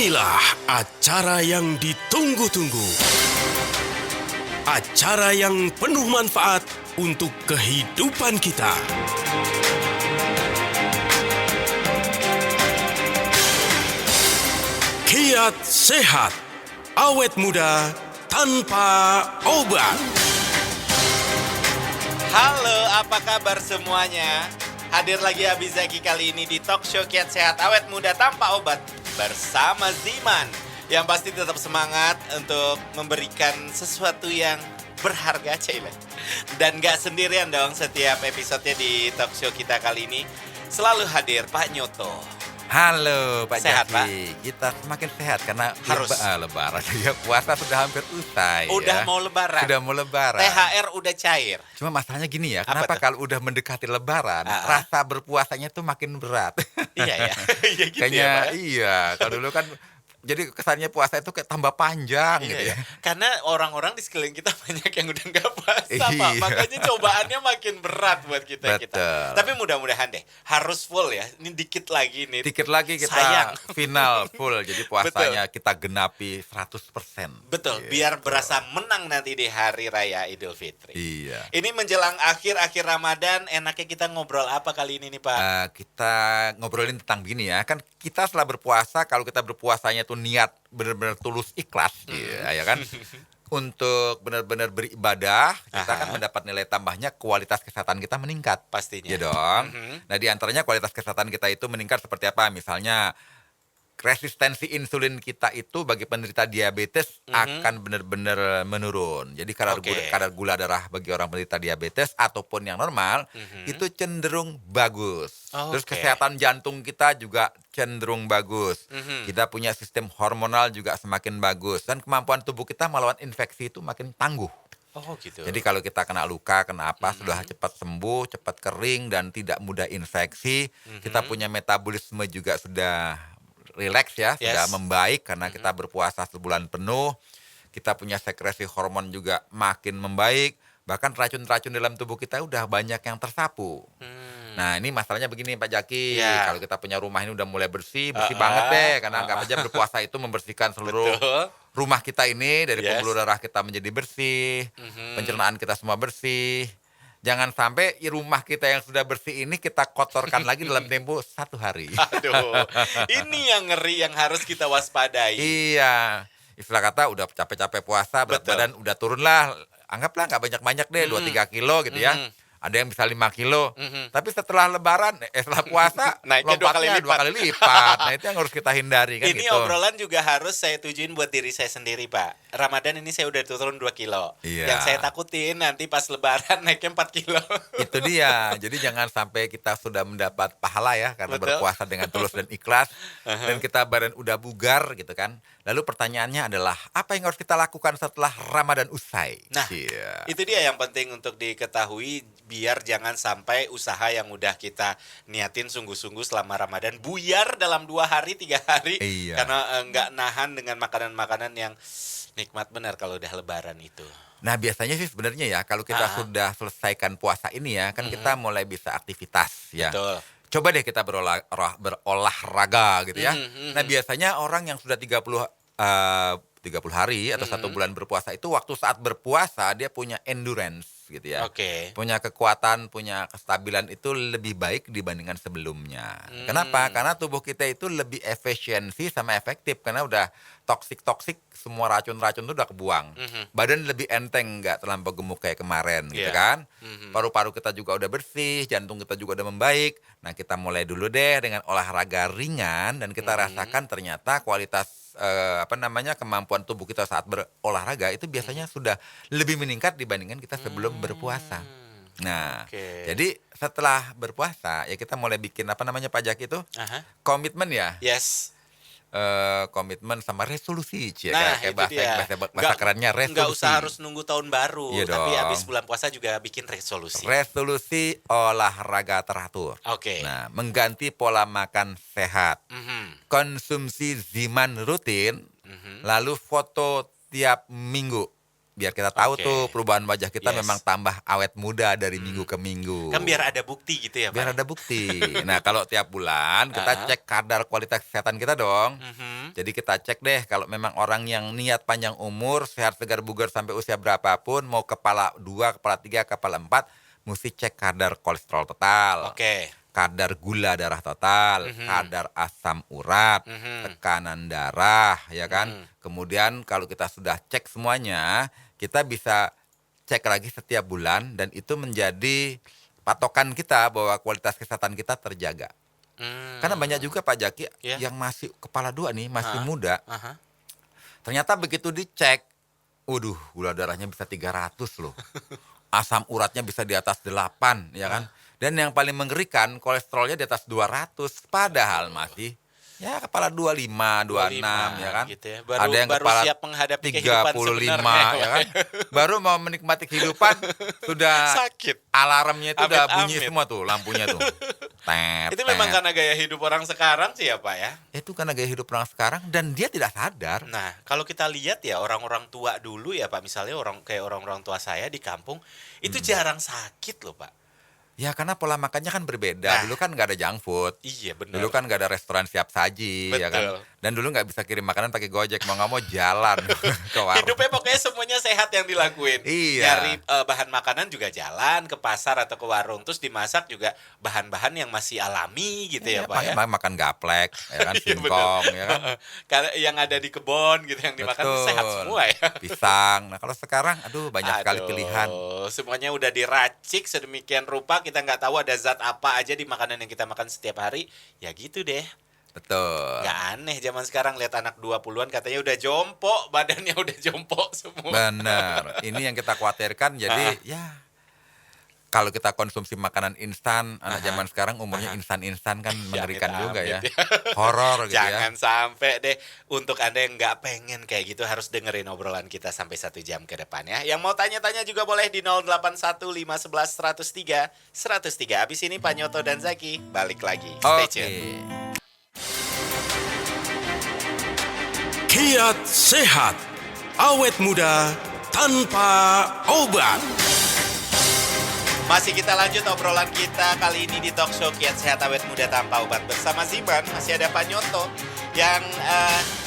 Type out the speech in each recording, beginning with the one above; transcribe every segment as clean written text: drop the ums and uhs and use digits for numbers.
Inilah acara yang ditunggu-tunggu. Acara yang penuh manfaat untuk kehidupan kita. Kiat sehat, awet muda tanpa obat. Halo, apa kabar semuanya? Hadir lagi Abizaki kali ini di talk show Kiat Sehat Awet Muda Tanpa Obat bersama Ziman, yang pasti tetap semangat untuk memberikan sesuatu yang berharga, Cile. Dan gak sendirian dong, setiap episodenya di talk show kita kali ini selalu hadir Pak Nyoto. Halo Pak Sehat, Jaki, Pak? Kita semakin sehat karena Harus. lebaran ya, puasa sudah hampir usai. Udah ya. mau lebaran. Sudah mau lebaran. THR udah cair. Cuma masalahnya gini ya, Apa kenapa tuh? kalau udah mendekati lebaran, rasa berpuasanya tuh makin berat. Iya ya. Iya gitu Kayaknya ya, Pak. iya, kalau dulu kan jadi kesannya puasa itu kayak tambah panjang gitu Iya, ya. ya. Karena orang-orang di sekeliling kita banyak yang udah nggak puasa, Pak. Iya. Makanya cobaannya makin berat buat kita. Betul. Tapi mudah-mudahan deh, harus full ya. Ini dikit lagi nih. Dikit lagi kita Sayang. final full, jadi puasanya kita genapi 100%. Betul, Gitu. biar berasa menang nanti di Hari Raya Idul Fitri. Iya. Ini menjelang akhir-akhir Ramadan, enaknya kita ngobrol apa kali ini nih, Pak? Kita ngobrolin tentang gini ya, kan kita setelah berpuasa, kalau kita berpuasanya tuh niat benar-benar tulus ikhlas ya kan, untuk benar-benar beribadah, kita kan mendapat nilai tambahnya, kualitas kesehatan kita meningkat. Pastinya. Ya dong. Nah, di antaranya kualitas kesehatan kita itu meningkat seperti apa? Misalnya resistensi insulin kita itu bagi penderita diabetes akan benar-benar menurun. Jadi kadar gula darah bagi orang penderita diabetes ataupun yang normal itu cenderung bagus. Terus Oke. kesehatan jantung kita juga cenderung bagus. Kita punya sistem hormonal juga semakin bagus, dan kemampuan tubuh kita melawan infeksi itu makin tangguh. Oh gitu. Jadi kalau kita kena luka, kena apa, sudah cepat sembuh, cepat kering, dan tidak mudah infeksi. Kita punya metabolisme juga sudah rileks ya, sudah membaik karena kita berpuasa sebulan penuh. Kita punya sekresi hormon juga makin membaik. Bahkan racun-racun dalam tubuh kita udah banyak yang tersapu. Nah, ini masalahnya begini Pak Jaki, Ya. kalau kita punya rumah ini udah mulai bersih banget deh, karena anggap aja berpuasa itu membersihkan seluruh Betul. rumah kita ini, dari Yes. pembuluh darah kita menjadi bersih, pencernaan kita semua bersih. Jangan sampai rumah kita yang sudah bersih ini kita kotorkan lagi dalam tempo 1 hari. Aduh, ini yang ngeri, yang harus kita waspadai. Iya, istilah kata udah capek-capek puasa, berat Betul. badan udah turun lah. Anggaplah nggak banyak-banyak deh, 2-3 kilo gitu ya. Ada yang bisa 5 kilo. Tapi setelah lebaran, setelah puasa, Naiknya 2 kali lompatnya 2 kali lipat. Nah, itu yang harus kita hindari kan Ini gitu. obrolan juga harus saya tujuin buat diri saya sendiri, Pak. Ramadan ini saya udah turun 2 kilo. Iya. Yang saya takutin nanti pas lebaran naiknya 4 kilo. Itu dia. Jadi jangan sampai kita sudah mendapat pahala ya karena Betul. berpuasa dengan tulus dan ikhlas, dan kita badan udah bugar gitu kan. Lalu pertanyaannya adalah, apa yang harus kita lakukan setelah Ramadan usai? Nah, Iya. itu dia yang penting untuk diketahui, biar jangan sampai usaha yang udah kita niatin sungguh-sungguh selama Ramadan buyar dalam 2 hari, 3 hari. Iya. Karena nggak nahan dengan makanan-makanan yang nikmat benar kalau udah lebaran itu. Nah, biasanya sih sebenarnya ya kalau kita sudah selesaikan puasa ini ya, kan kita mulai bisa aktivitas ya. Betul. Coba deh kita berolahraga gitu ya. Nah, biasanya orang yang sudah 30 hari atau 1 bulan berpuasa itu, waktu saat berpuasa dia punya endurance gitu ya. Oke. Punya kekuatan, punya kestabilan itu lebih baik dibandingkan sebelumnya. Kenapa? Karena tubuh kita itu lebih efisiensi sama efektif karena udah toksik, semua racun-racun itu udah kebuang. Badan lebih enteng, nggak terlampau gemuk kayak kemarin gitu Iya. kan. Paru-paru kita juga udah bersih, jantung kita juga udah membaik. Nah, kita mulai dulu deh dengan olahraga ringan, dan kita rasakan ternyata kualitas kemampuan tubuh kita saat berolahraga itu biasanya sudah lebih meningkat dibandingkan kita sebelum berpuasa. Nah, Oke. jadi setelah berpuasa ya kita mulai bikin Pak Jaki itu Aha. komitmen ya. Yes. Komitmen sama resolusi Nah, kayak itu bahasa dia. bahasa kerennya resolusi. Nggak usah harus nunggu tahun baru, Iya tapi dong. habis bulan puasa juga bikin resolusi. Resolusi olahraga teratur. Oke. Nah, mengganti pola makan sehat. Konsumsi ziman rutin, lalu foto tiap minggu. biar kita tahu Oke. tuh perubahan wajah kita Yes. memang tambah awet muda dari minggu ke minggu. Kan biar ada bukti gitu ya, Pak. Biar ada bukti. Nah, kalau tiap bulan kita Ah. cek kadar kualitas kesehatan kita dong. Mhm. Jadi kita cek deh kalau memang orang yang niat panjang umur, sehat segar bugar sampai usia berapapun, mau kepala 2, kepala 3, kepala 4, mesti cek kadar kolesterol total, Oke. kadar gula darah total, kadar asam urat, tekanan darah, ya kan. Kemudian kalau kita sudah cek semuanya, kita bisa cek lagi setiap bulan dan itu menjadi patokan kita bahwa kualitas kesehatan kita terjaga. Karena banyak juga Pak Jaki Iya. yang masih kepala 2 nih, masih Ah. muda, Aha. ternyata begitu dicek, waduh gula darahnya bisa 300 loh. Asam uratnya bisa di atas 8, ya kan. Dan yang paling mengerikan kolesterolnya di atas 200, padahal masih ya kepala 25, 26 ya kan. gitu ya. Baru- Ada yang baru kepala siap menghadapi kehidupan 35 sebenarnya, ya kan. Baru mau menikmati kehidupan sudah Sakit. alarmnya itu udah bunyi Amit-amit. semua tuh lampunya tuh. Tet, Itu memang tet. karena gaya hidup orang sekarang sih ya, Pak ya. Itu karena gaya hidup orang sekarang dan dia tidak sadar. Nah, kalau kita lihat ya orang-orang tua dulu ya, Pak, misalnya orang-orang tua saya di kampung itu jarang sakit loh, Pak. Ya karena pola makannya kan berbeda. Nah. Dulu kan nggak ada junk food. Iya, benar. Dulu kan nggak ada restoran siap saji, ya Betul. kan. Dan dulu nggak bisa kirim makanan pakai Gojek, mau nggak mau jalan ke warung. Hidupnya pokoknya semuanya sehat yang dilakuin. Iya. Nyari bahan makanan juga jalan ke pasar atau ke warung. Terus dimasak juga bahan-bahan yang masih alami gitu ya, Pak ya. Makan gaplek, ya kan, Iya, singkong, ya kan. Karena yang ada di kebun gitu yang dimakan tuh sehat semua ya. Pisang. Nah kalau sekarang, aduh banyak sekali Aduh, pilihan. semuanya udah diracik sedemikian rupa, kita nggak tahu ada zat apa aja di makanan yang kita makan setiap hari. Ya gitu deh. Betul. Nggak aneh zaman sekarang lihat anak 20-an katanya udah jompo, badannya udah jompo semua. Benar. Ini yang kita khawatirkan. Jadi ya kalau kita konsumsi makanan instan, anak zaman sekarang umurnya instan-instan kan mengerikan juga ya. amit. Horor gitu Jangan ya. sampai deh. Untuk Anda yang nggak pengen kayak gitu harus dengerin obrolan kita sampai 1 jam ke depan ya. Yang mau tanya-tanya juga boleh di 081511103103. 103. Abis ini Pak Nyoto dan Zaki balik lagi. Stay Oke. tune. Kiat sehat, awet muda tanpa obat. Masih kita lanjut obrolan kita kali ini di talk show Kiat Sehat Awet Muda Tanpa Obat bersama Ziban. Masih ada Pak Nyoto yang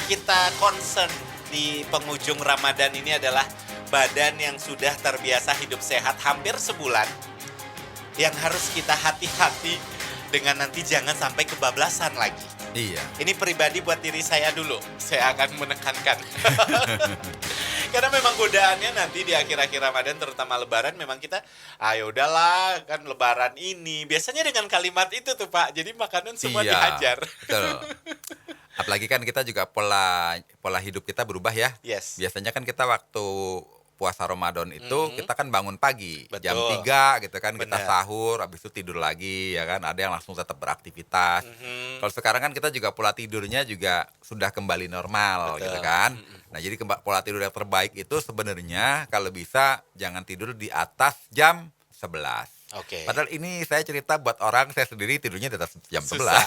kita concern di penghujung Ramadan ini adalah badan yang sudah terbiasa hidup sehat hampir sebulan. Yang harus kita hati-hati dengan nanti jangan sampai kebablasan lagi. Iya. Ini pribadi buat diri saya dulu. Saya akan menekankan. Karena memang godaannya nanti di akhir-akhir Ramadan terutama Lebaran memang kita ayo udahlah kan Lebaran ini. Biasanya dengan kalimat itu tuh Pak. Jadi makanan semua dihajar. Betul. Apalagi kan kita juga pola hidup kita berubah ya. Yes. Biasanya kan kita waktu puasa Ramadan itu kita kan bangun pagi Betul. jam 3 gitu kan, kita Benar. sahur habis itu tidur lagi ya kan, ada yang langsung tetap beraktivitas. Kalau sekarang kan kita juga pola tidurnya juga sudah kembali normal Betul. gitu kan. Nah jadi pola tidur yang terbaik itu sebenarnya kalau bisa jangan tidur di atas jam 11. Oke. Padahal ini saya cerita buat orang, saya sendiri tidurnya di atas jam 11. Susah.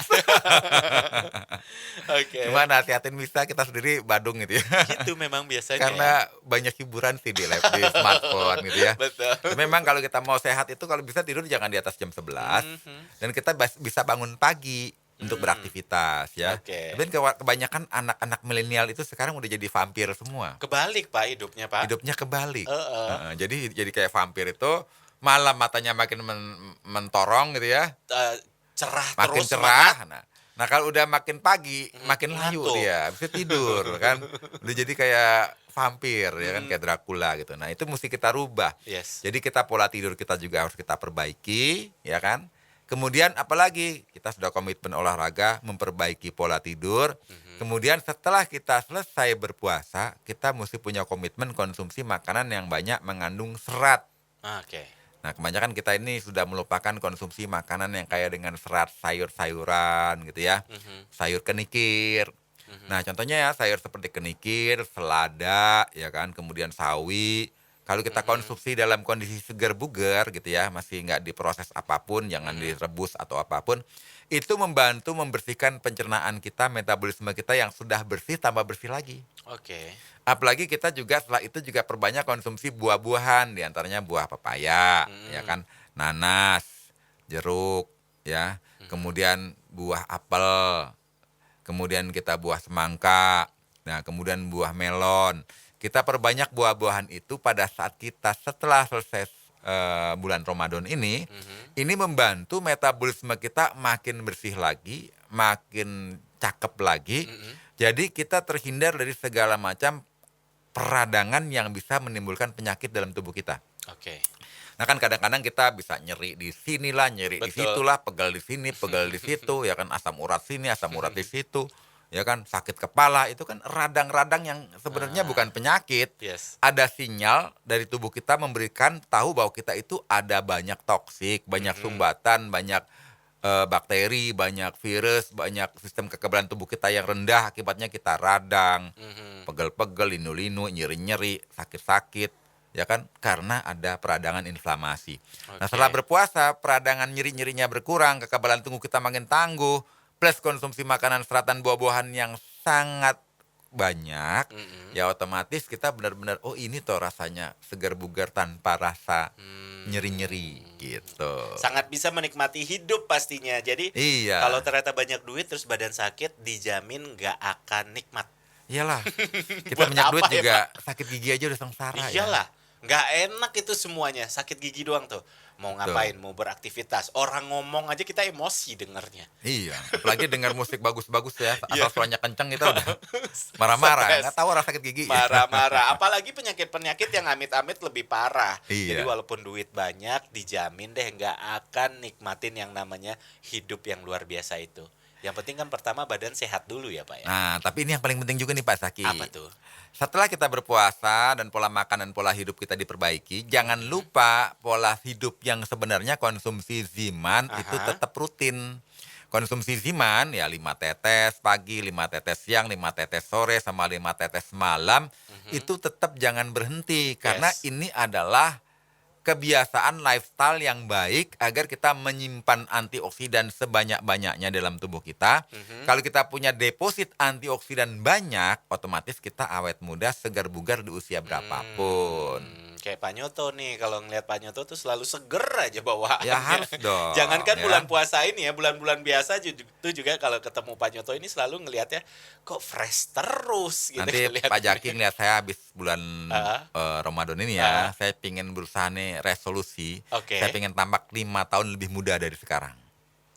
Oke. Cuma nasihatin bisa, kita sendiri badung gitu ya. Itu memang biasanya. Karena banyak hiburan sih di smartphone gitu ya. Betul. Tapi memang kalau kita mau sehat itu kalau bisa tidur jangan di atas jam 11. Dan kita bisa bangun pagi untuk beraktivitas ya. Oke. Dan kebanyakan anak-anak milenial itu sekarang udah jadi vampir semua. Kebalik Pak hidupnya Pak. Hidupnya kebalik. Heeh. Jadi kayak vampir itu malam matanya makin mentorong gitu ya. Cerah Makin terus cerah. Nah kalau udah makin pagi, makin layu ngantuk. dia, bisa tidur kan. Udah jadi kayak vampir ya kan, kayak Dracula gitu. Nah itu mesti kita rubah. Yes. Jadi kita pola tidur kita juga harus kita perbaiki, ya kan. Kemudian apalagi kita sudah komitmen olahraga, memperbaiki pola tidur. Kemudian setelah kita selesai berpuasa, kita mesti punya komitmen konsumsi makanan yang banyak mengandung serat. Oke. Nah, kebanyakan kita ini sudah melupakan konsumsi makanan yang kaya dengan serat, sayur-sayuran gitu ya. Sayur kenikir. Nah, contohnya ya sayur seperti kenikir, selada, ya kan, kemudian sawi, Kalau kita konsumsi dalam kondisi segar bugar gitu ya, masih nggak diproses apapun, jangan direbus atau apapun, itu membantu membersihkan pencernaan kita, metabolisme kita yang sudah bersih tambah bersih lagi. Oke. Apalagi kita juga setelah itu juga perbanyak konsumsi buah-buahan, diantaranya buah pepaya, ya kan, nanas, jeruk, ya, kemudian buah apel, kemudian kita buah semangka, nah kemudian buah melon. Kita perbanyak buah-buahan itu pada saat kita setelah selesai bulan Ramadan ini membantu metabolisme kita makin bersih lagi, makin cakep lagi. Jadi kita terhindar dari segala macam peradangan yang bisa menimbulkan penyakit dalam tubuh kita. Oke. Nah kan kadang-kadang kita bisa nyeri di sinilah, nyeri di situlah, pegal di sini, pegal di situ, ya kan, asam urat sini, asam urat di situ, ya kan, sakit kepala, itu kan radang-radang yang sebenarnya bukan penyakit. Yes. Ada sinyal dari tubuh kita memberikan tahu bahwa kita itu ada banyak toksik, banyak sumbatan, banyak bakteri, banyak virus, banyak sistem kekebalan tubuh kita yang rendah, akibatnya kita radang, pegel-pegel, linu-linu, nyeri-nyeri, sakit-sakit, ya kan, karena ada peradangan inflamasi. Nah, setelah berpuasa, peradangan nyeri-nyerinya berkurang, kekebalan tubuh kita makin tangguh, plus konsumsi makanan seratan buah-buahan yang sangat banyak, ya otomatis kita benar-benar, oh ini tuh rasanya segar bugar tanpa rasa nyeri-nyeri gitu. Sangat bisa menikmati hidup pastinya. Jadi kalau ternyata banyak duit terus badan sakit, dijamin nggak akan nikmat. Iyalah, kita banyak duit juga sakit gigi aja udah sengsara. Iyalah, nggak enak itu semuanya, sakit gigi doang tuh. Mau ngapain, mau beraktivitas, orang ngomong aja kita emosi dengernya. Iya, apalagi dengar musik bagus-bagus ya, asal suaranya kenceng kita udah marah-marah, nggak tahu rasa sakit gigi. Marah-marah, apalagi penyakit-penyakit yang amit-amit lebih parah. Iya. Jadi walaupun duit banyak, dijamin deh nggak akan nikmatin yang namanya hidup yang luar biasa itu. Yang penting kan pertama badan sehat dulu ya Pak ya. Nah, tapi ini yang paling penting juga nih Pak Zaki. Apa tuh? Setelah kita berpuasa dan pola makan dan pola hidup kita diperbaiki, jangan lupa pola hidup yang sebenarnya konsumsi ziman itu tetap rutin. Konsumsi ziman ya 5 tetes pagi, 5 tetes siang, 5 tetes sore, sama 5 tetes malam, itu tetap jangan berhenti. Karena ini adalah kebiasaan lifestyle yang baik agar kita menyimpan antioksidan sebanyak-banyaknya dalam tubuh kita. Kalau kita punya deposit antioksidan banyak, otomatis kita awet muda, segar bugar di usia berapapun. Kayak Pak Nyoto nih, kalau ngelihat Pak Nyoto tuh selalu seger aja bawaannya. Ya harus dong. Jangankan ya. bulan puasa ini ya, bulan-bulan biasa itu juga kalau ketemu Pak Nyoto ini selalu ngelihatnya kok fresh terus gitu. Nanti Pak Jaki ngeliat saya habis bulan Ramadan ini ya, saya pingin berusaha nih resolusi. Saya pingin tampak 5 tahun lebih muda dari sekarang.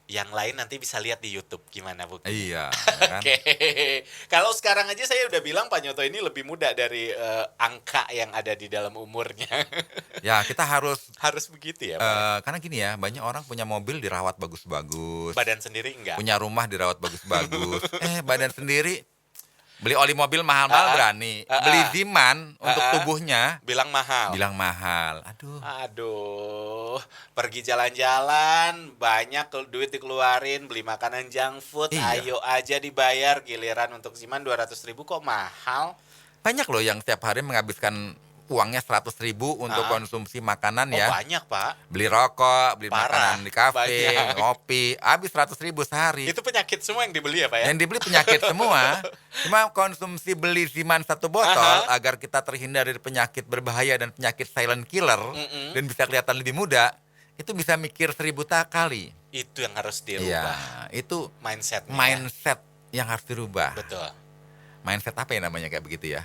Yang lain nanti bisa lihat di YouTube gimana buktinya. Iya. Kan? Oke. Kalau sekarang aja saya udah bilang Pak Nyoto ini lebih muda dari angka yang ada di dalam umurnya. Ya kita harus begitu ya Pak. karena gini ya, banyak orang punya mobil dirawat bagus-bagus. Badan sendiri enggak? Punya rumah dirawat bagus-bagus. Badan sendiri beli oli mobil mahal-mahal berani. Beli ziman untuk tubuhnya bilang mahal. Aduh. Pergi jalan-jalan, banyak duit dikeluarin, beli makanan junk food, ayo aja dibayar, giliran untuk ziman 200.000 kok mahal. Banyak loh yang setiap hari menghabiskan uangnya 100.000 untuk konsumsi makanan ya. Banyak Pak. Beli rokok, beli makanan di kafe, ngopi, habis 100.000 sehari. Itu penyakit semua yang dibeli ya Pak ya? Yang dibeli penyakit semua. Cuma konsumsi beli ziman 1 botol agar kita terhindar dari penyakit berbahaya dan penyakit silent killer dan bisa kelihatan lebih muda, itu bisa mikir 1000 kali. Itu yang harus dirubah. Iya, itu mindset yang harus dirubah. Betul. Mindset apa ya namanya kayak begitu ya?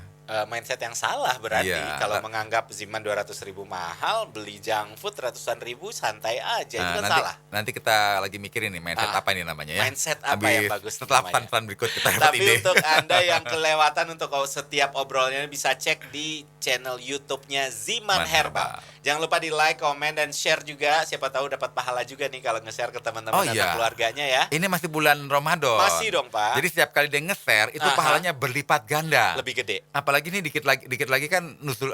Mindset yang salah berarti. Kalau menganggap ziman 200.000 mahal, beli junk food ratusan ribu santai aja, itu kan salah. Nanti kita lagi mikirin nih mindset apa ini namanya ya. Mindset apa yang bagus setelah pesan-pesan berikut kita dapat ide. Tapi untuk Anda yang kelewatan untuk setiap obrolnya bisa cek di channel YouTube-nya Ziman Herbal. Jangan lupa di like, komen, dan share juga. Siapa tahu dapat pahala juga nih kalau nge-share ke teman-teman dan keluarganya ya. Ini masih bulan Ramadan. Masih dong Pak. Jadi setiap kali dia nge-share itu pahalanya berlipat ganda. Lebih gede. Apalagi ini dikit lagi kan nusul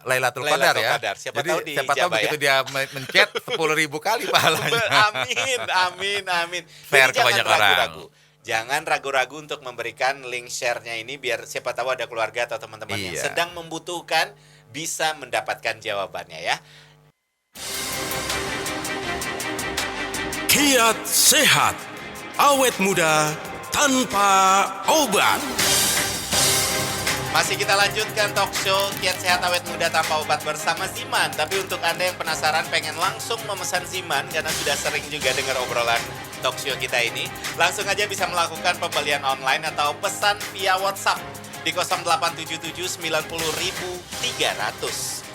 Lailatul Qadar ya. Siapa Jadi tahu siapa tahu begitu dia mencet 10.000 kali pahalanya. Amin. Share Jadi ke banyak orang. Jangan ragu-ragu untuk memberikan link share-nya ini biar siapa tahu ada keluarga atau teman-teman yang sedang membutuhkan bisa mendapatkan jawabannya ya. Kiat sehat, awet muda tanpa obat. Masih kita lanjutkan talk show Kiat Sehat Awet Muda Tanpa Obat bersama Ziman. Tapi untuk Anda yang penasaran pengen langsung memesan Ziman karena sudah sering juga dengar obrolan talk show kita ini, langsung aja bisa melakukan pembelian online atau pesan via WhatsApp di 0877 90.300.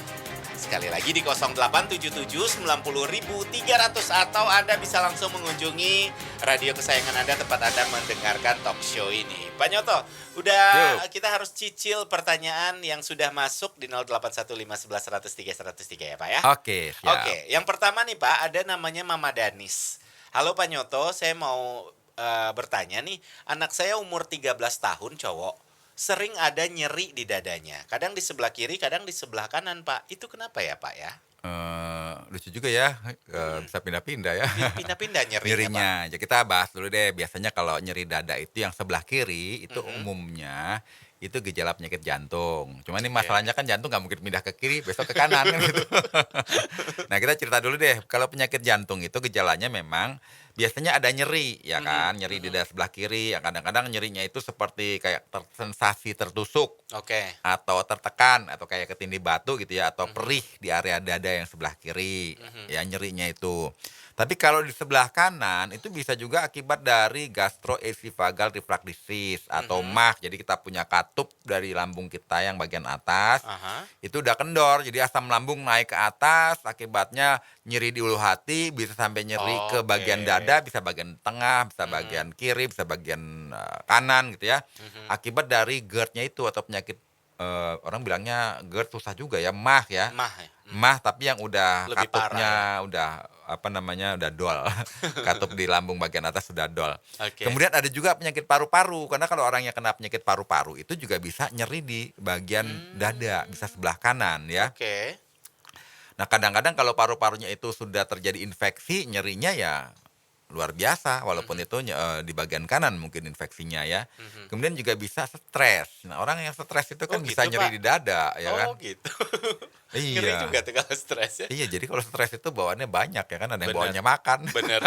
Sekali lagi di 0877 90.300 atau Anda bisa langsung mengunjungi radio kesayangan Anda tempat Anda mendengarkan talk show ini. Pak Nyoto, udah kita harus cicil pertanyaan yang sudah masuk di 081511103103 ya Pak ya? Oke, siap. Oke, yang pertama nih Pak, ada namanya Mama Danis. Halo Pak Nyoto, saya mau bertanya nih, anak saya umur 13 tahun cowok. Sering ada nyeri di dadanya. Kadang di sebelah kiri, kadang di sebelah kanan, Pak. Itu kenapa ya, Pak ya? Lucu juga ya, bisa pindah-pindah ya. Pindah-pindah nyerinya. Jadi kita bahas dulu deh. Biasanya kalau nyeri dada itu yang sebelah kiri, itu umumnya itu gejala penyakit jantung. Cuma ini masalahnya kan jantung nggak mungkin pindah ke kiri, besok ke kanan kan gitu. Nah kita cerita dulu deh. Kalau penyakit jantung itu gejalanya memang biasanya ada nyeri, ya kan, nyeri di dada sebelah kiri. Kadang-kadang nyerinya itu seperti kayak sensasi tertusuk, atau tertekan, atau kayak ketindih batu gitu ya, atau perih di area dada yang sebelah kiri, ya nyerinya itu. Tapi kalau di sebelah kanan itu bisa juga akibat dari gastroesophageal reflux disease atau MAC. Jadi kita punya katup dari lambung kita yang bagian atas, itu udah kendor, jadi asam lambung naik ke atas, akibatnya nyeri di ulu hati, bisa sampai nyeri ke bagian dada, bisa bagian tengah, bisa bagian kiri, bisa bagian kanan gitu ya. Akibat dari GERD-nya itu atau penyakit orang bilangnya GERD susah juga ya, MAH ya. MAH tapi yang udah lebih katupnya udah udah dol. Katup di lambung bagian atas sudah dol. Kemudian ada juga penyakit paru-paru, karena kalau orang yang kena penyakit paru-paru itu juga bisa nyeri di bagian dada, bisa sebelah kanan ya. Nah, kadang-kadang kalau paru-parunya itu sudah terjadi infeksi, nyerinya ya luar biasa, walaupun itu di bagian kanan mungkin infeksinya ya. Kemudian juga bisa stres. Nah, orang yang stres itu kan bisa gitu, nyeri Pak? di dada, ya kan? Oh gitu. Iya. Ngeri juga tuh kalau stres ya. Iya, jadi kalau stres itu bawaannya banyak ya kan, ada yang bawaannya makan. Benar.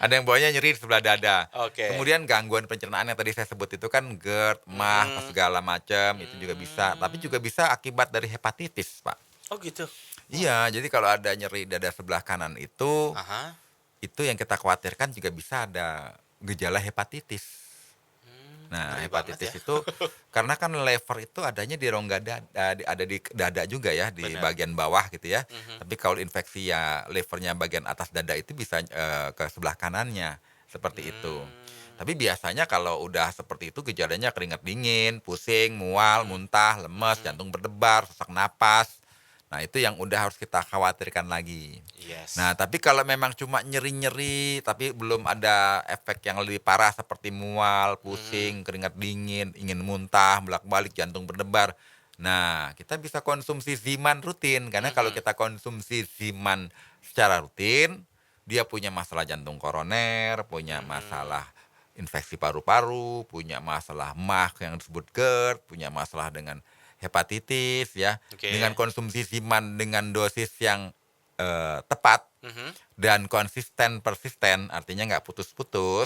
Ada yang bawaannya nyeri di sebelah dada. Oke. Kemudian gangguan pencernaan yang tadi saya sebut itu kan GERD, MAH, segala macam, itu juga bisa. Tapi juga bisa akibat dari hepatitis, Pak. Oh gitu. Iya, jadi kalau ada nyeri dada sebelah kanan itu yang kita khawatirkan juga bisa ada gejala hepatitis. Nah, hepatitis itu karena kan lever itu adanya di rongga dada, ada di dada juga ya, di bagian bawah gitu ya. Tapi kalau infeksi ya levernya bagian atas dada itu bisa ke sebelah kanannya, seperti itu. Tapi biasanya kalau udah seperti itu gejalanya keringat dingin, pusing, mual, muntah, lemes, jantung berdebar, sesak napas. Nah, itu yang udah harus kita khawatirkan lagi. Nah, tapi kalau memang cuma nyeri-nyeri, tapi belum ada efek yang lebih parah seperti mual, pusing, keringat dingin, ingin muntah, bolak-balik, jantung berdebar. Nah, kita bisa konsumsi Ziman rutin. Karena kalau kita konsumsi Ziman secara rutin, dia punya masalah jantung koroner, punya masalah infeksi paru-paru, punya masalah MAH yang disebut GERD, punya masalah dengan hepatitis ya, dengan konsumsi Ziman dengan dosis yang tepat dan konsisten persisten, artinya nggak putus-putus,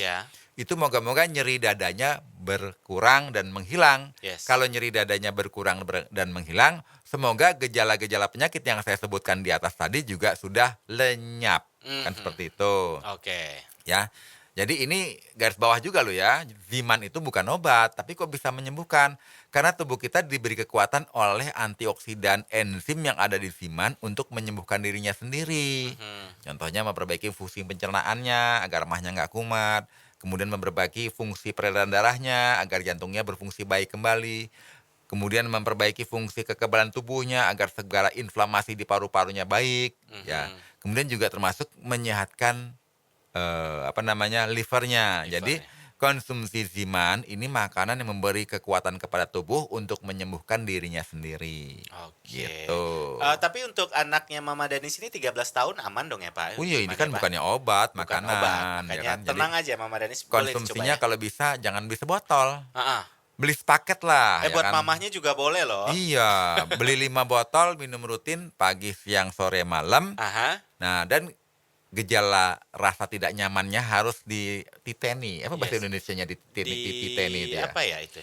itu moga-moga nyeri dadanya berkurang dan menghilang. Kalau nyeri dadanya berkurang dan menghilang, semoga gejala-gejala penyakit yang saya sebutkan di atas tadi juga sudah lenyap, kan seperti itu. Ya. Jadi ini garis bawah juga loh ya, Ziman itu bukan obat, tapi kok bisa menyembuhkan? Karena tubuh kita diberi kekuatan oleh antioksidan enzim yang ada di Ziman untuk menyembuhkan dirinya sendiri. Contohnya memperbaiki fungsi pencernaannya agar mahnya nggak kumat, kemudian memperbaiki fungsi peredaran darahnya agar jantungnya berfungsi baik kembali, kemudian memperbaiki fungsi kekebalan tubuhnya agar segala inflamasi di paru-parunya baik, ya. Kemudian juga termasuk menyehatkan livernya. Jadi konsumsi Ziman ini makanan yang memberi kekuatan kepada tubuh untuk menyembuhkan dirinya sendiri. Gitu. Tapi untuk anaknya Mama Danis ini 13 tahun aman dong ya Pak? Oh iya, ini kan bukannya obat, makanan. Makanya Ya kan? tenang aja Mama Danis. Konsumsinya kalau bisa jangan beli sebotol. Beli sepaket lah. Buat mamahnya juga boleh loh. Iya, beli 5 botol minum rutin pagi, siang, sore, malam. Aha. Nah, dan gejala rasa tidak nyamannya harus dititeni. Apa bahasa Yes. Indonesianya dititeni itu ya? Apa ya itu?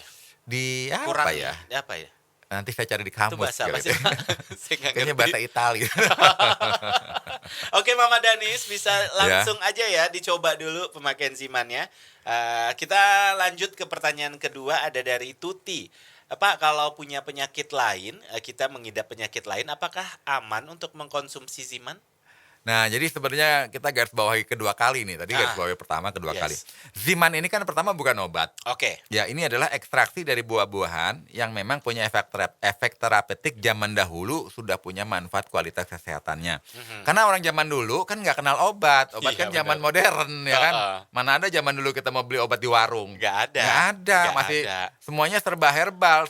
Di apa Kurangi. ya? Apa ya? Nanti saya cari di Itu kamus. bahasa apa sih? gitu. Saya nggak Kayaknya ngerti. bahasa Italia. Oke Mama Danis, bisa langsung aja ya dicoba dulu pemakaian Zimannya. Kita lanjut ke pertanyaan kedua, ada dari Tuti. Pak, kalau punya penyakit lain, kita mengidap penyakit lain, apakah aman untuk mengkonsumsi Ziman? Nah, jadi sebenarnya kita garis bawahi kedua kali nih. Tadi garis bawahi pertama, kedua kali. Ziman ini kan pertama bukan obat. Oke. Ya, ini adalah ekstraksi dari buah-buahan yang memang punya efek terapeutik zaman dahulu sudah punya manfaat kualitas kesehatannya. Karena orang zaman dulu kan nggak kenal obat. Obat Iya, kan zaman benar. modern ya kan. Mana ada zaman dulu kita mau beli obat di warung. Nggak ada. Nggak ada. Nggak Masih ada. semuanya serba herbal.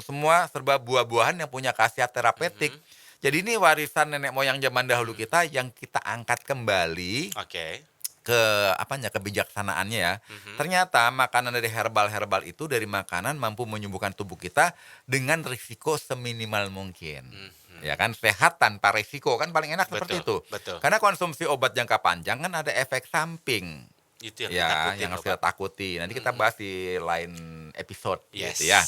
Semua serba buah-buahan yang punya khasiat terapeutik. Jadi ini warisan nenek moyang zaman dahulu kita yang kita angkat kembali Oke. ke kebijaksanaannya ya. Ternyata makanan dari herbal-herbal itu dari makanan mampu menyembuhkan tubuh kita dengan risiko seminimal mungkin. Ya kan, sehat tanpa risiko kan paling enak seperti itu. Betul. Karena konsumsi obat jangka panjang kan ada efek samping. Itu yang Ya, ditakutin yang loh, harus kita Pak. takuti. Nanti kita bahas di lain episode Yes. gitu ya.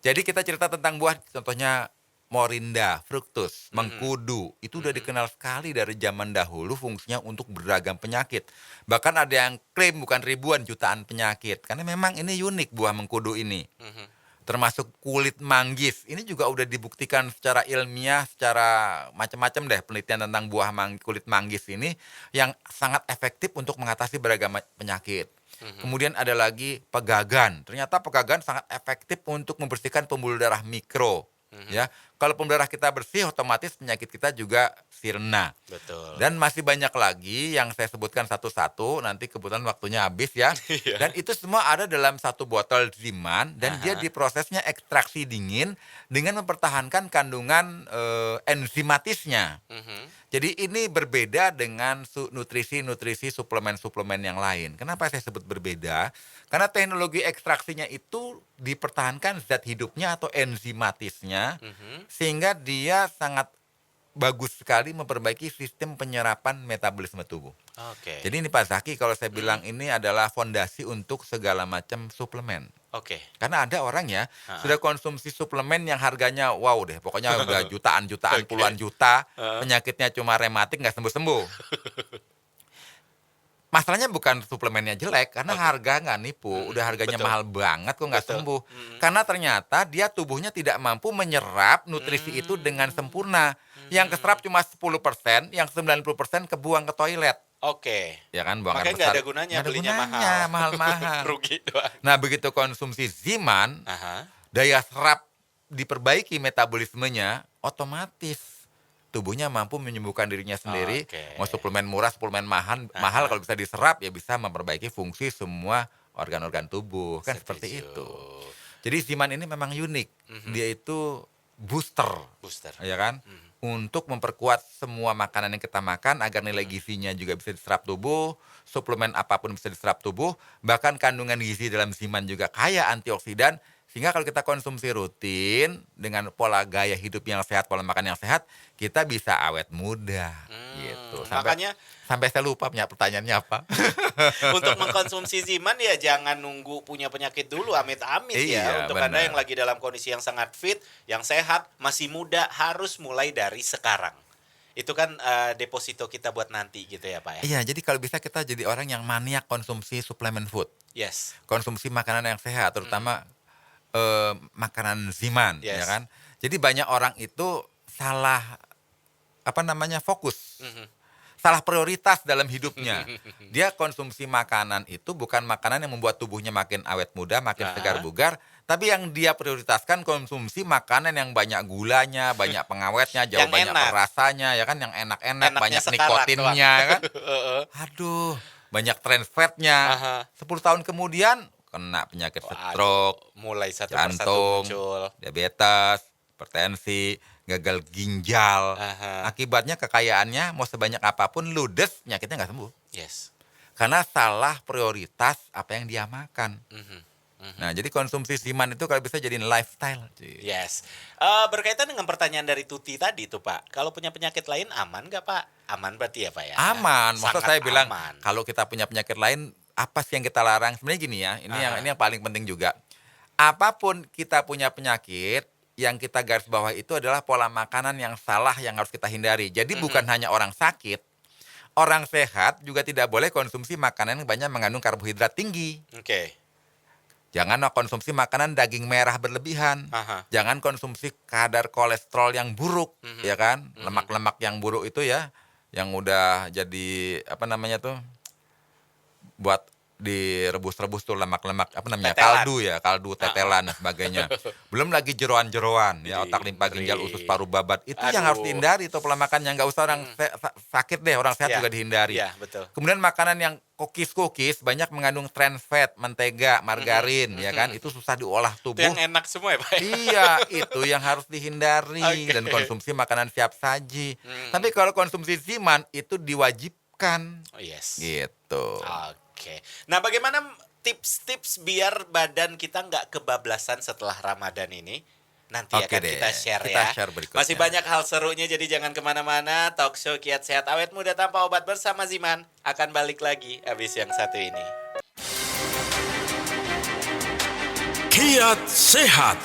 Jadi kita cerita tentang buah, contohnya morinda, fruktus, mengkudu, itu udah dikenal sekali dari zaman dahulu fungsinya untuk beragam penyakit. Bahkan ada yang klaim bukan ribuan, jutaan penyakit. Karena memang ini unik buah mengkudu ini. Termasuk kulit manggis. Ini juga udah dibuktikan secara ilmiah, secara macam-macam deh penelitian tentang buah kulit manggis ini yang sangat efektif untuk mengatasi beragam penyakit. Kemudian ada lagi pegagan. Ternyata pegagan sangat efektif untuk membersihkan pembuluh darah mikro. Ya, kalau pembuluh darah kita bersih, otomatis penyakit kita juga sirna. Betul. Dan masih banyak lagi yang saya sebutkan satu-satu. Nanti kebetulan waktunya habis ya. Dan itu semua ada dalam satu botol Ziman dan dia diprosesnya ekstraksi dingin dengan mempertahankan kandungan enzimatisnya. Jadi ini berbeda dengan nutrisi-nutrisi suplemen-suplemen yang lain. Kenapa saya sebut berbeda? Karena teknologi ekstraksinya itu dipertahankan zat hidupnya atau enzimatisnya, sehingga dia sangat bagus sekali memperbaiki sistem penyerapan metabolisme tubuh. Oke. Jadi ini Pak Zaki, kalau saya bilang ini adalah fondasi untuk segala macam suplemen. Oke. Karena ada orang ya, sudah konsumsi suplemen yang harganya wow deh, pokoknya udah jutaan-jutaan, puluhan juta, penyakitnya cuma rematik nggak sembuh-sembuh. Masalahnya bukan suplemennya jelek, karena harga nggak nipu, udah harganya betul. mahal banget kok nggak Betul. sembuh. Karena ternyata dia tubuhnya tidak mampu menyerap nutrisi itu dengan sempurna. Yang keserap cuma 10%, yang 90% kebuang ke toilet. Oke. Ya kan, buang air Makanya nggak besar. ada gunanya, Nggak ada belinya gunanya, mahal. mahal-mahal. Rugi doang. Nah, begitu konsumsi Ziman, Aha. daya serap diperbaiki metabolismenya, otomatis tubuhnya mampu menyembuhkan dirinya sendiri. Oke. Mau suplemen murah, suplemen mahal kalau bisa diserap ya bisa memperbaiki fungsi semua organ-organ tubuh. Kan seperti Setuju. itu. Jadi Ziman ini memang unik. Dia itu booster, Booster. ya kan? Untuk memperkuat semua makanan yang kita makan agar nilai gizinya juga bisa diserap tubuh, suplemen apapun bisa diserap tubuh, bahkan kandungan gizi dalam Ziman juga kaya antioksidan, sehingga kalau kita konsumsi rutin dengan pola gaya hidup yang sehat, pola makan yang sehat, kita bisa awet muda gitu. Makanya Sampai saya lupa punya pertanyaannya apa. untuk mengkonsumsi Ziman ya jangan nunggu punya penyakit dulu, amit-amit ya. Iya, Untuk benar. Anda yang lagi dalam kondisi yang sangat fit, yang sehat, masih muda, harus mulai dari sekarang. Itu kan deposito kita buat nanti gitu ya Pak ya. Iya, jadi kalau bisa kita jadi orang yang maniak konsumsi suplemen food. Yes. Konsumsi makanan yang sehat, terutama makanan Ziman, Yes. ya kan. Jadi banyak orang itu salah fokus. Salah prioritas dalam hidupnya. Dia konsumsi makanan itu bukan makanan yang membuat tubuhnya makin awet muda, makin segar bugar, tapi yang dia prioritaskan konsumsi makanan yang banyak gulanya, banyak pengawetnya, jauh Yang banyak enak. rasanya, ya kan, yang enak-enak, Enaknya banyak sekarang nikotinnya, ya kan. Heeh. Aduh, banyak trans fatnya. Aha. 10 tahun kemudian kena penyakit stroke, Mulai satu persatu jantung, muncul. diabetes, hipertensi, gagal ginjal. Aha. Akibatnya kekayaannya mau sebanyak apapun ludes, penyakitnya nggak sembuh. Yes. Karena salah prioritas apa yang dia makan. Nah, jadi konsumsi Ziman itu kalau bisa jadiin lifestyle. Yes. Berkaitan dengan pertanyaan dari Tuti tadi tuh Pak, kalau punya penyakit lain aman nggak Pak? Aman berarti ya Pak ya? Aman. Maksud Sangat saya bilang aman. kalau kita punya penyakit lain, apa sih yang kita larang? Sebenarnya gini ya, ini yang paling penting juga. Apapun kita punya penyakit, yang kita garis bawah itu adalah pola makanan yang salah yang harus kita hindari. Jadi bukan hanya orang sakit, orang sehat juga tidak boleh konsumsi makanan yang banyak mengandung karbohidrat tinggi. Oke. Jangan konsumsi makanan daging merah berlebihan. Jangan konsumsi kadar kolesterol yang buruk, ya kan? Lemak-lemak yang buruk itu ya, yang udah jadi apa namanya tuh? Buat direbus-rebus tuh lemak-lemak apa namanya? Tetelan. Kaldu tetelan dan sebagainya. Belum lagi jeroan-jeroan, ya otak limpa ginjal usus paru babat. Itu yang harus dihindari tuh pola makan yang nggak usah orang sakit deh, orang sehat juga dihindari. Iya, betul. Kemudian makanan yang cookies banyak mengandung trans fat, mentega, margarin, ya kan? Itu susah diolah tubuh. Itu yang enak semua ya Pak? Iya, itu yang harus dihindari dan konsumsi makanan siap saji. Tapi kalau konsumsi Ziman itu diwajibkan. Oh yes. Gitu. Oke. Nah, bagaimana tips-tips biar badan kita nggak kebablasan setelah Ramadan ini? Nanti Oke akan deh, kita share kita ya. share berikutnya. Masih banyak hal serunya, jadi jangan kemana-mana. Talk show Kiat Sehat Awet Muda Tanpa Obat bersama Ziman akan balik lagi habis yang satu ini. Kiat Sehat,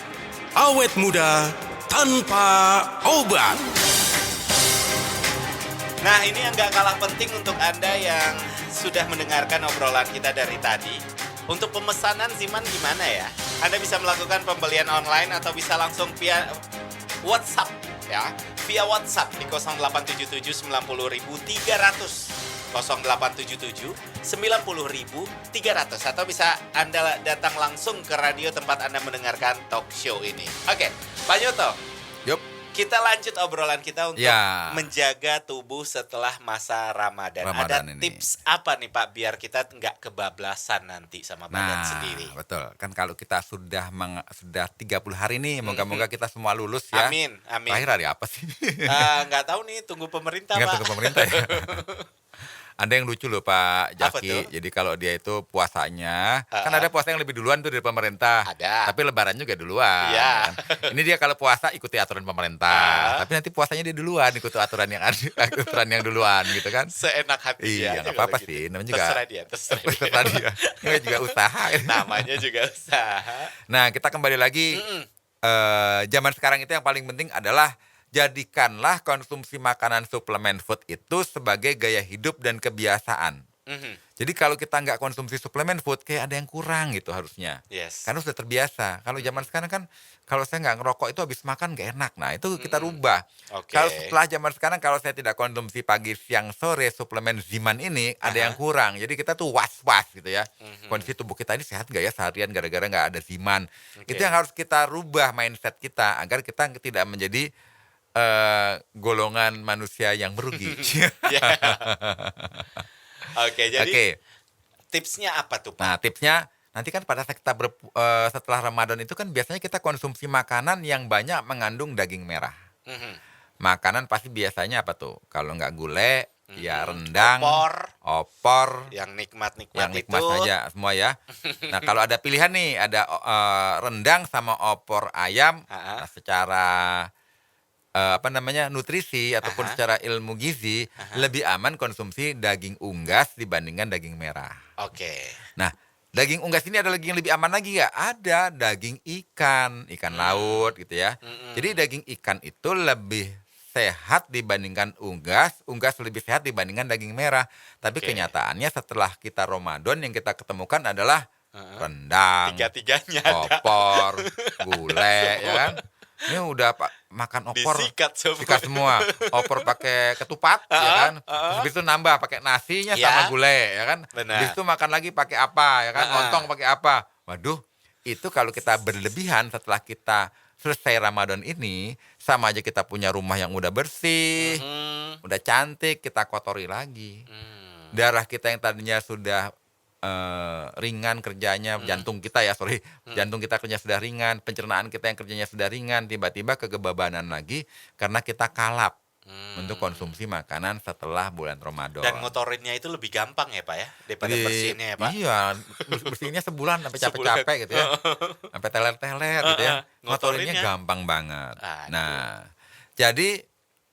awet muda tanpa obat. Nah, ini yang gak kalah penting untuk Anda yang sudah mendengarkan obrolan kita dari tadi. Untuk pemesanan Ziman gimana ya? Anda bisa melakukan pembelian online atau bisa langsung via WhatsApp ya. Via WhatsApp di 0877 90.300. 0877 90.300 atau bisa Anda datang langsung ke radio tempat Anda mendengarkan talk show ini. Oke, Pak Nyoto. Yup. Kita lanjut obrolan kita untuk menjaga tubuh setelah masa Ramadan. Ada ini. tips apa nih Pak biar kita nggak kebablasan nanti sama badan sendiri? Betul. Kan kalau kita sudah 30 hari nih, moga-moga kita semua lulus ya. Amin, amin. Terakhir hari apa sih? Nggak tahu nih, tunggu pemerintah Pak. Tunggu pemerintah ya. Ada yang lucu loh Pak Jaki. Jadi kalau dia itu puasanya, kan ada puasa yang lebih duluan tuh dari pemerintah. Ada. Tapi lebaran juga duluan. Iya. Kan? Ini dia kalau puasa ikuti aturan pemerintah. Tapi nanti puasanya dia duluan ikuti aturan yang duluan gitu kan. Seenak hati dia. Iya, nggak apa-apa sih. Namanya juga terserah dia. Namanya juga usaha. Namanya juga usaha. Nah, kita kembali lagi. Zaman sekarang itu yang paling penting adalah jadikanlah konsumsi makanan suplemen food itu sebagai gaya hidup dan kebiasaan. Jadi kalau kita nggak konsumsi suplemen food, kayak ada yang kurang gitu harusnya. Yes. Karena sudah terbiasa. Kalau zaman sekarang kan, kalau saya nggak ngerokok itu habis makan nggak enak. Nah itu kita rubah. Okay. Kalau setelah zaman sekarang, kalau saya tidak konsumsi pagi, siang, sore suplemen Ziman ini, ada yang kurang. Jadi kita tuh was-was gitu ya. Kondisi tubuh kita ini sehat nggak ya seharian gara-gara nggak ada Ziman. Itu yang harus kita rubah mindset kita, agar kita tidak menjadi golongan manusia yang merugi. Oke, jadi tipsnya apa tuh Pak? Nah, tipsnya nanti kan pada saat kita setelah Ramadan itu kan biasanya kita konsumsi makanan yang banyak mengandung daging merah. Makanan pasti biasanya apa tuh? Kalau nggak gulai, ya rendang, opor, yang nikmat saja semua ya. Nah, kalau ada pilihan nih, ada rendang sama opor ayam, nah, secara nutrisi ataupun secara ilmu gizi lebih aman konsumsi daging unggas dibandingkan daging merah. Oke. Nah, daging unggas ini ada lagi yang lebih aman lagi nggak? Ada daging ikan laut gitu ya. Jadi daging ikan itu lebih sehat dibandingkan unggas lebih sehat dibandingkan daging merah. Tapi kenyataannya setelah kita Ramadan yang kita ketemukan adalah rendang, tiga-tiganya opor, gulai, ya kan? Ini udah makan opor, disikat semua. Opor pakai ketupat, ya kan? Terus habis itu nambah pakai nasinya sama gulai, ya kan? Habis itu makan lagi pakai apa, ya kan? Lontong pakai apa? Waduh, itu kalau kita berlebihan setelah kita selesai Ramadan ini, sama aja kita punya rumah yang udah bersih, udah cantik, kita kotori lagi. Darah kita yang tadinya sudah ringan kerjanya, jantung kita jantung kita kerja sudah ringan, pencernaan kita yang kerjanya sudah ringan, tiba-tiba kegebabanan lagi karena kita kalap. untuk konsumsi makanan setelah bulan Ramadan. Dan ngotorinnya itu lebih gampang ya Pak ya, daripada bersihinnya ya Pak? Iya, bersihinnya sebulan sampai capek-capek gitu ya. Sampai teler-teler gitu ya. Ngotorinnya gampang banget. Aduh. Nah, jadi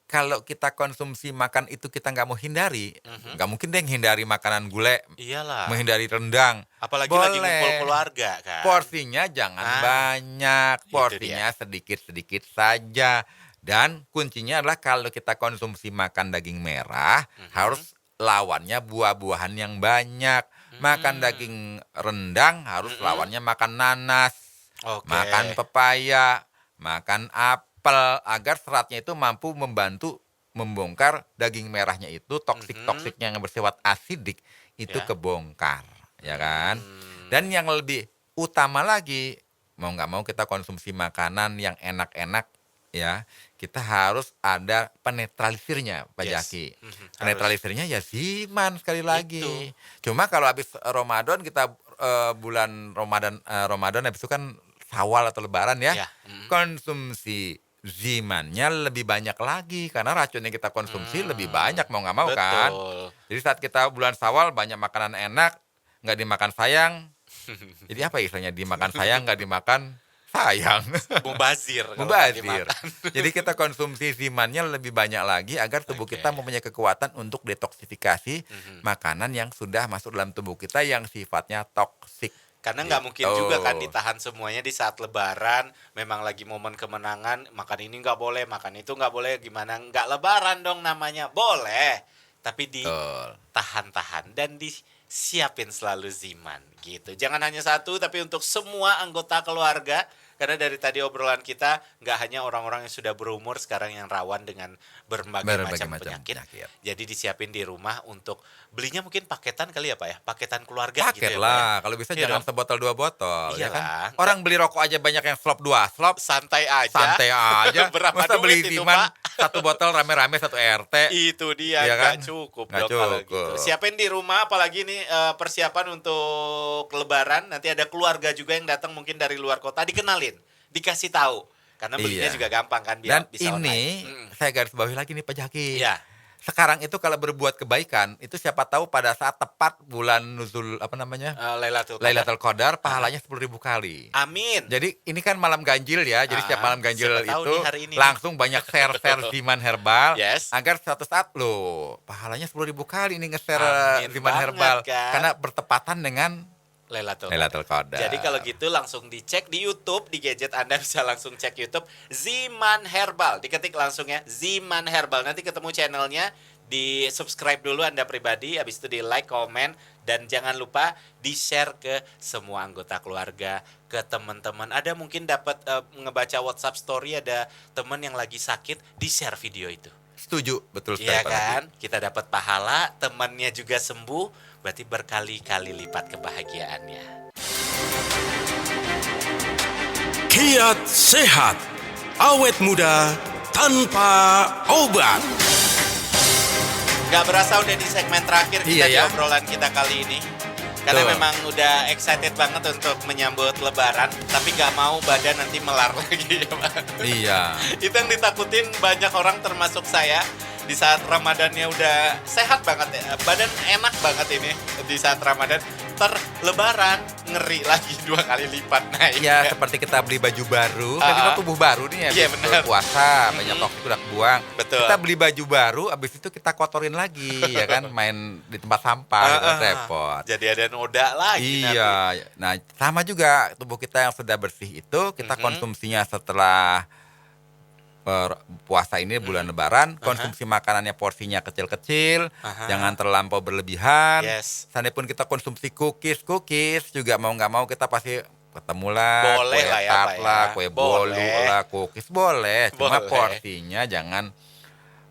kalau kita konsumsi makan itu kita nggak mau hindari, nggak mungkin deh hindari makanan gulai, Iyalah. menghindari rendang. Apalagi lagi ngumpul keluarga kan. Porsinya jangan banyak, itu porsinya sedikit-sedikit saja. Dan kuncinya adalah kalau kita konsumsi makan daging merah, harus lawannya buah-buahan yang banyak. Makan daging rendang harus lawannya makan nanas, Oke. makan pepaya, makan apel, agar seratnya itu mampu membantu membongkar daging merahnya itu, toksik-toksiknya yang bersifat asidik itu Ya. kebongkar, ya kan? Dan yang lebih utama lagi, mau nggak mau kita konsumsi makanan yang enak-enak, ya, kita harus ada penetralisirnya, Pak Yes. Jaki. Harus. Penetralisirnya ya Ziman sekali lagi. Itu. Cuma kalau habis Ramadan kita bulan Ramadan habis itu kan Syawal atau Lebaran ya, Ya. konsumsi Zimannya lebih banyak lagi karena racun yang kita konsumsi lebih banyak mau nggak mau kan. Betul. Jadi saat kita bulan Syawal banyak makanan enak, nggak dimakan sayang. Jadi apa istilahnya, dimakan sayang nggak dimakan sayang. Mubazir. kalau Mubazir. dimakan. Jadi kita konsumsi zimannya lebih banyak lagi agar tubuh Oke. kita mempunyai kekuatan untuk detoksifikasi makanan yang sudah masuk dalam tubuh kita yang sifatnya toksik. Karena nggak mungkin Gitu. juga kan ditahan semuanya di saat Lebaran. Memang lagi momen kemenangan, makan ini nggak boleh, makan itu nggak boleh, gimana? Nggak Lebaran dong namanya. Boleh, tapi Betul. ditahan-tahan dan disiapin selalu Ziman gitu. Jangan hanya satu, tapi untuk semua anggota keluarga. Karena dari tadi obrolan kita, nggak hanya orang-orang yang sudah berumur sekarang yang rawan dengan berbagai macam penyakit. Jadi disiapin di rumah untuk belinya mungkin paketan kali ya Pak ya? Paketan keluarga gitu Paket ya Pak ya? lah, kalau bisa Iya jangan dong. sebotol 2 botol. Iya Ya kan? lah. Orang beli rokok aja banyak yang slop 2 slop. Santai aja. Santai aja. Berapa Masa beli duit itu, Ziman Pak? 1 botol rame-rame 1 RT. Itu dia, Iya nggak kan? cukup Nggak dong kalau cukup. gitu. Siapin di rumah, apalagi nih persiapan untuk Lebaran. Nanti ada keluarga juga yang datang mungkin dari luar kota, dikenalin, dikasih tahu. Karena belinya Iya. juga gampang kan, Dan biar bisa ini online. saya garis bawahi lagi nih Pak Jaki. Iya. Sekarang itu kalau berbuat kebaikan, itu siapa tahu pada saat tepat bulan nuzul apa namanya? Lailatul Qadar. Lailatul Qadar pahalanya 10.000 kali. Amin. Jadi ini kan malam ganjil ya. Jadi setiap malam ganjil siapa tahu itu nih hari ini. langsung banyak share-share Ziman Herbal Yes. agar suatu saat loh pahalanya 10.000 kali nih nge-share Amin Ziman banget, Herbal kan? karena bertepatan dengan Lailatul Qadar. Jadi kalau gitu langsung dicek di YouTube, di gadget Anda bisa langsung cek YouTube Ziman Herbal. Diketik langsung ya Ziman Herbal. Nanti ketemu channelnya, di subscribe dulu Anda pribadi, habis itu di like, komen, dan jangan lupa di share ke semua anggota keluarga, ke teman-teman. Ada mungkin dapat ngebaca WhatsApp story, ada teman yang lagi sakit, di share video itu. Setuju, betul sekali Iya Pak Jaki. kan? Kita dapat pahala, temannya juga sembuh, berarti berkali-kali lipat kebahagiaannya. Kiat sehat, awet muda tanpa obat. Gak berasa udah di segmen terakhir kita Iya di ya. obrolan kita kali ini. Karena Betul. memang udah excited banget untuk menyambut Lebaran, tapi gak mau badan nanti melar lagi ya Pak. Iya. Itu yang ditakutin banyak orang termasuk saya. Di saat Ramadannya udah sehat banget ya, badan enak banget ini di saat Ramadan. Lebaran ngeri lagi 2 kali lipat naik. Ya seperti kita beli baju baru, kan kita tubuh baru nih ya. Iya, habis benar. puasa, banyak toksik udah kebuang. Betul. Kita beli baju baru, abis itu kita kotorin lagi, ya kan, main di tempat sampah, gitu, repot. Jadi ada noda lagi nanti. Iya, nah sama juga tubuh kita yang sudah bersih itu kita konsumsinya setelah puasa ini bulan Lebaran, konsumsi makanannya porsinya kecil-kecil, jangan terlampau berlebihan. Yes. Seandainya kita konsumsi cookies juga mau nggak mau kita pasti ketemu lah, Boleh kue lah ya, tart Pak ya. lah, kue bolu Boleh. lah, cookies boleh, cuma Boleh. porsinya jangan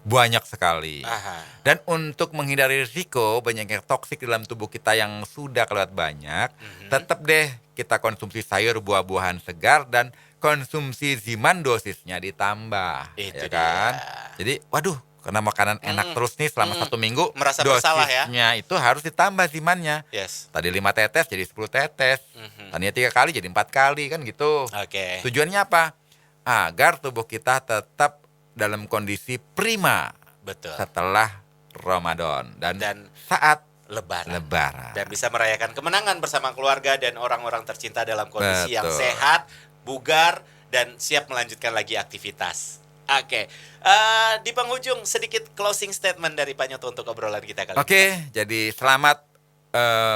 banyak sekali. Aha. Dan untuk menghindari risiko banyaknya toksik dalam tubuh kita yang sudah kelewat banyak, tetap deh kita konsumsi sayur, buah-buahan segar, dan konsumsi Ziman dosisnya ditambah. Itu ya kan? dia. Jadi, waduh, karena makanan enak terus nih selama 1 minggu, Merasa bersalah ya? dosisnya itu harus ditambah Zimannya. Yes. Tadi 5 tetes jadi 10 tetes. Tadinya 3 kali jadi 4 kali kan gitu. Oke. Tujuannya apa? Agar tubuh kita tetap dalam kondisi prima. Betul. setelah Ramadan dan saat Lebaran. Lebaran. Dan bisa merayakan kemenangan bersama keluarga dan orang-orang tercinta dalam kondisi yang Betul. sehat, bugar, dan siap melanjutkan lagi aktivitas. Oke, di penghujung sedikit closing statement dari Pak Nyoto untuk obrolan kita kali ini. Oke, jadi selamat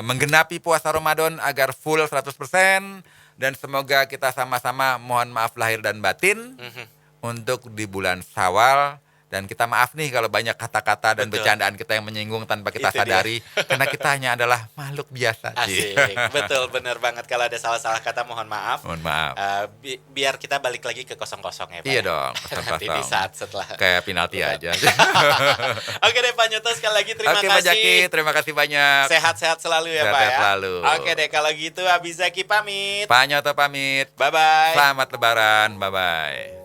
menggenapi puasa Ramadan agar full 100% dan semoga kita sama-sama mohon maaf lahir dan batin untuk di bulan Syawal. Dan kita maaf nih kalau banyak kata-kata dan Betul. bercandaan kita yang menyinggung tanpa kita Itu dia. sadari. Karena kita hanya adalah makhluk biasa. Asik, betul, bener banget. Kalau ada salah-salah kata mohon maaf. Mohon maaf. Biar kita balik lagi ke kosong-kosong ya Pak. Iya ya? dong, Nanti di kosong-kosong. saat setelah. Kayak penalti Betul. aja. Oke deh Pak Nyoto, sekali lagi terima Oke Pak kasih. Jaki, terima kasih banyak. Sehat-sehat selalu ya Pak Sehat-sehat ya. selalu. Oke deh, kalau gitu Abi Zaki pamit. Pak Nyoto pamit. Bye-bye. Selamat Lebaran, bye-bye.